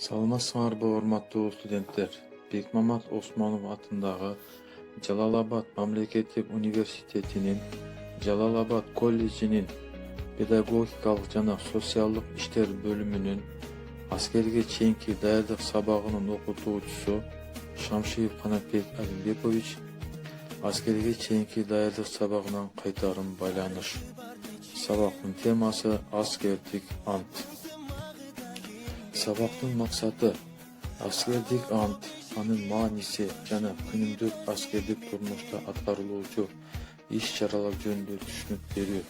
Саламатсыңарбы урматтуу студенттер. Бекмамат Осмонов атындагы Жалал-Абад мамлекеттик университетинин Жалал-Абад колледжинин педагогикалык жана социалдык иштер бөлүмүнүн аскерге чейинки даярдык сабагынын окутуучусу Шамшиев Канатбек Алимбекович аскерге чейинки даярдык сабагынан кайтарым байланыш. Сабактын темасы аскердик ант. Сабактын максаты аскердик ант, анын мааниси жана күнүмдүк аскердик турмушта аткарылуучу иш-чаралар жөнүндө түшүнүк берүү,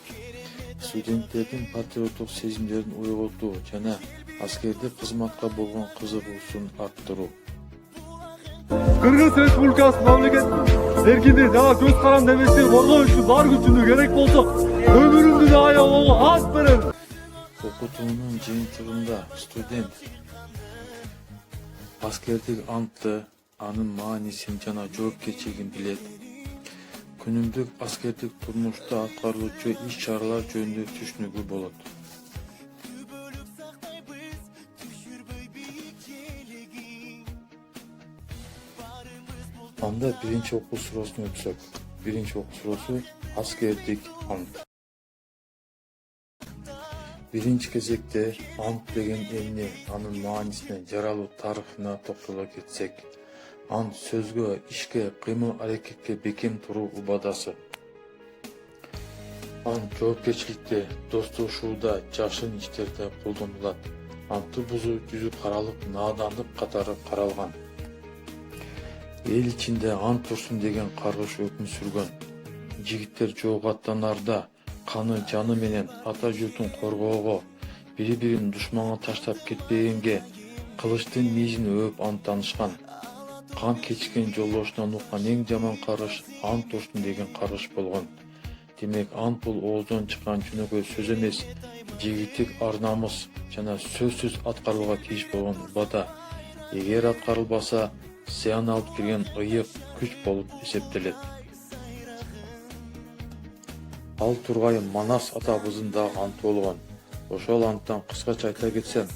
студенттердин патриоттук сезимдерин ойготуу жана аскердик кызматка болгон кызыгуусун арттыруу. Кыргыз Республикасы мамлекет эркиндик жана көз карандеместикти коргоо үчүн бар күчүндө керек болсо өмүрүмдү да аябууга ант берем. Окутуунун жыйынтыгында студент аскердик антты, анын маанисин жана жоопкерчилигин билет. Күнүмдүк аскердик турмушта аткарылуучу иш-чаралар жөнүндө түшүнүгү болот. Анда биринчи окуу суроосуна өтсөк. Биринчи окуу суроосу аскердик ант. Биринчи кезекте ант деген эмне, анын маанисине, жаралуу тарыхына токтоло кетсек, ант сөзгө, ишке, кыймыл-аракетке бекем туруу убадасы. Ант жоопкерчиликте, достошууда, жашын иштерде колдонулат. Антты бузуу жүзү каралык наадандык катары каралган. Эл ичинде ант турсун деген каргыш өкүм сүргөн. Жигиттер жоого аттанарда каны жаны менен ата журтун коргоого, бири-бирин душманга таштап кетпегенге, кылычтын мийизин өөп анттанышкан. Кан кечкен жолдошунан уккан эң жаман каргыш ант турсун деген каргыш болгон. Демек, ант бул ооздон чыккан жөнөкөй сөз эмес, жигиттик ар-намыс жана сөзсүз аткарууга тийиш болгон убада. Эгер аткарылбаса, зыян алып келген ыйык күч болуп эсептелет. Ал тургай Манас атабыздын да анты болгон. Ошол анттан кыскача айта кетсем,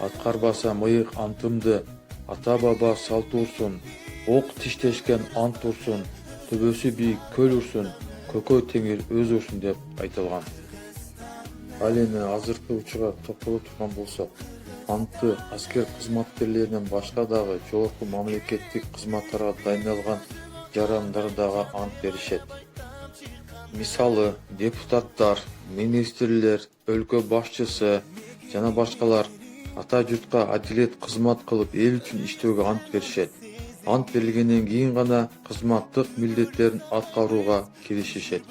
аткарбасам ыйык антымды, ата-баба салты урсун, ок тиштешкен ант урсун, төбөсү бийик көл урсун, көкө теңир өз урсун деп айтылган. Ал эми азыркы учурга токтоло турган болсок, антты аскер кызматкерлеринен башка дагы жогорку мамлекеттик кызматтарга дайындалган жарандар дагы ант беришет. Мисалы, депутаттар, министрлер, өлкө башчысы жана башкалар ата журтка адилет кызмат кылып эл үчүн иштөөгө ант беришет. Ант берилгенден кийин гана кызматтык милдеттерин аткарууга киришишет.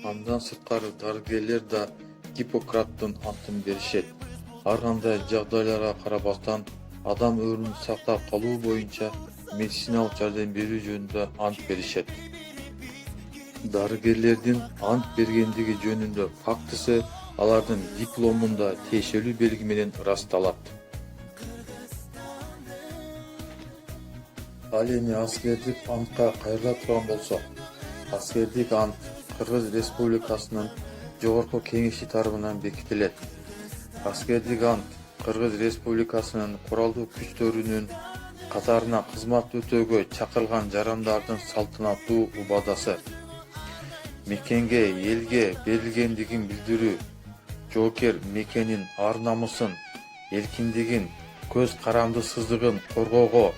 Андан сырткары дарыгерлер да Гиппократтын антын беришет. Ар кандай жагдайларга карабастан адам өмүрүн сактап калуу боюнча медициналык жардам берүү жөнүндө ант беришет. Дарыгерлердин ант бергендиги жөнүндө фактысы алардын дипломунда тиешелүү белги менен ырасталат. Ал эми аскердик антка кайрыла турган болсок, аскердик ант Кыргыз Республикасынын Жогорку Кеңеши тарабынан бекитилет. Аскердик ант Кыргыз Республикасынын куралдуу күчтөрүнүн катарына кызмат өтөөгө чакырылган жарандардын салтанаттуу убадасы. Мекенге, элге берилгендигин билдирүү, жоокер мекенин ар-намысын, эркиндигин, көз карандысыздыгын коргоого,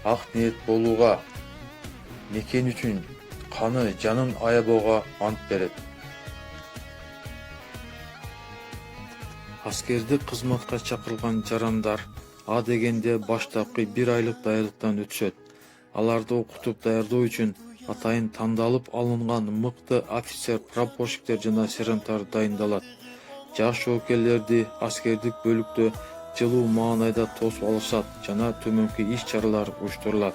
ак ниет болууга, мекен үчүн каны жанын аябоого ант берет. Аскердик кызматка чакырылган жарандар А дегенде баштапкы 1 айлык даярдыктан өтүшөт. Аларды окутуп даярдоо үчүн атайын тандалып алынган мыкты офицер, прапорщиктер жана сержанттар дайындалат. Жаш жоокерлерди аскердик бөлүктө жылуу маанайда тосуп алышат жана төмөнкү иш-чаралар уюштурулат.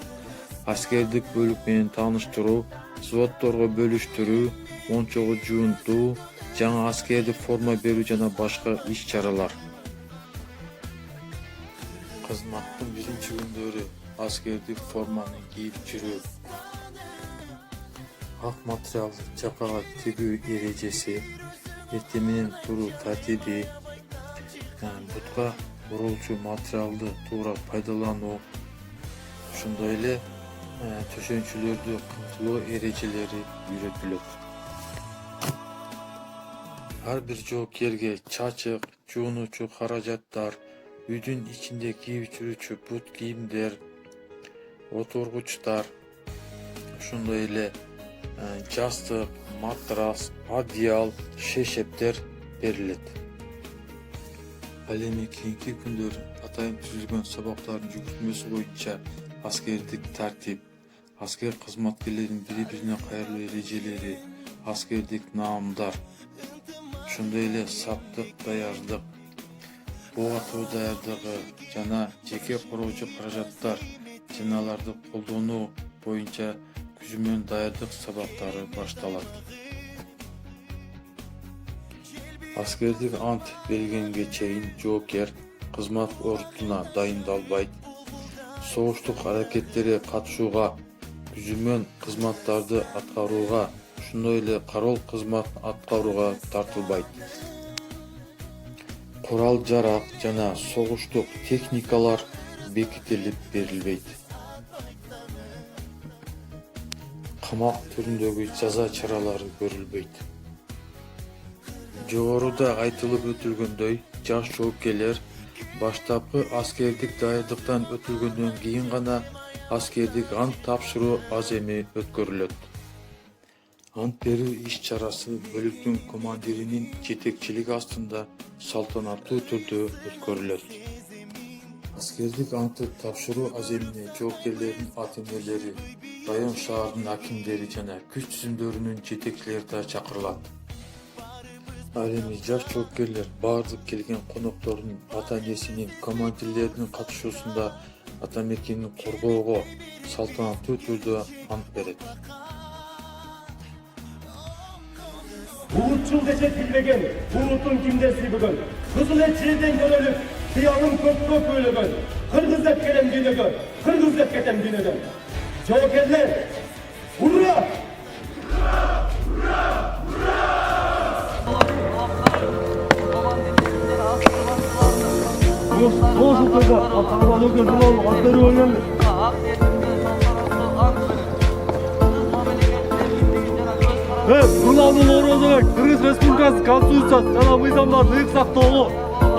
Аскердик бөлүк менен тааныштыруу, взводдорго бөлүштүрүү, мончого жуунтуу, жаңы аскердик форма берүү жана башка иш-чаралар. Кызматтын биринчи күндөрү аскердик форманы кийип жүрүү, ак материалды жакага тигүү эрежеси, эртең менен туруу тартиби, бутка королчу материалды туура пайдалануу, ошондой эле төшөнчүлөрдү камтылоо эрежелери үйрөтүлөт. Ар бир жоопкерге чачык, жуунуучу каражаттар, үйдүн ичинде кийип жүрүүчү бут кийимдер, отургучтар, ошондой эле жастык, матрас, одеял, шешептер берилет. Ал эми кийинки күндөр атайын түзүлгөн сабактардын жүктөмөсү боюнча аскердик тартип, аскер кызматкерлеринин бири-бирине кайрылуу эрежелери, аскердик наамдар, ошондой эле саптык даярдык, боо атуу даярдыгы жана жеке короочу каражаттар жана аларды колдонуу боюнча күзмөн даярдык сабактары башталат. Аскердик ант бергенге чейин жоокер кызмат ордуна дайындалбайт. Согуштук аракеттерге катышууга, күзмөн кызматтарды аткарууга, ошондой эле кароол кызматын аткарууга тартылбайт. Курал-жарак жана согуштук техникалар бекитилип берилбейт. Камак түрүндөгү жаза чаралары көрүлбөйт. Жогоруда айтылып өтүлгөндөй, жаш жоопкерлер баштапкы аскердик даярдыктан өтүлгөндөн кийин гана аскердик ант тапшыруу аземи өткөрүлөт. Ант берүү иш-чарасы бөлүктүн командиринин жетекчилиги астында салтанаттуу түрдө өткөрүлөт. Аскердик антты тапшыруу аземине жоопкерлердин ата-энелери, район шаардын акимдери жана күч түзүмдөрүнүн жетекчилери да чакырылат. Ал эми жаш жоопкерлер баардык келген коноктордун ата-энесинин, командирлердин катышуусунда ата мекенин коргоого салтанаттуу түрдө ант берет. Uğurçul geçe bilmegen, uğurtun kimdesi bugün. Kızıl et çiğden gönülüp, kıyalım köp öylegen. Kırgız et gelem dinegen, kırgız et ketem dinegen. Jokerler, hurra! Soğuşuk kızı, atarbalı gözüm oldu, atları oynandı. Нурландын орозобек, Кыргыз Республикасы Конституциясы жана мыйзамдардын ыйык сактоого,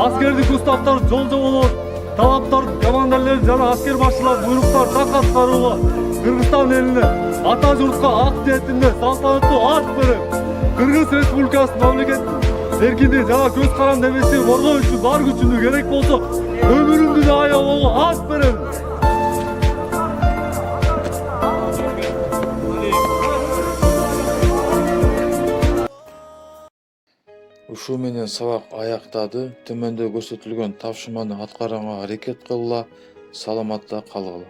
аскердик уставдардын жол жоболор, талаптардын, командирлердин жана аскер башчылардын буйруктарын так аткарууга Кыргызстан элине, ата журтка ак диетинде салтанаттуу ант берип, Кыргыз Республикасынын мамлекеттик эркиндик жана көз каранды эместигин коргоо үчүн бар күчүмдү керек болсо өмүрүмдү да аябоого ант берем. Ушуу менен сабак аяктады. Төмөндө көрсөтүлгөн тапшырманы аткарганга аракет кылгыла, саламатта калгыла.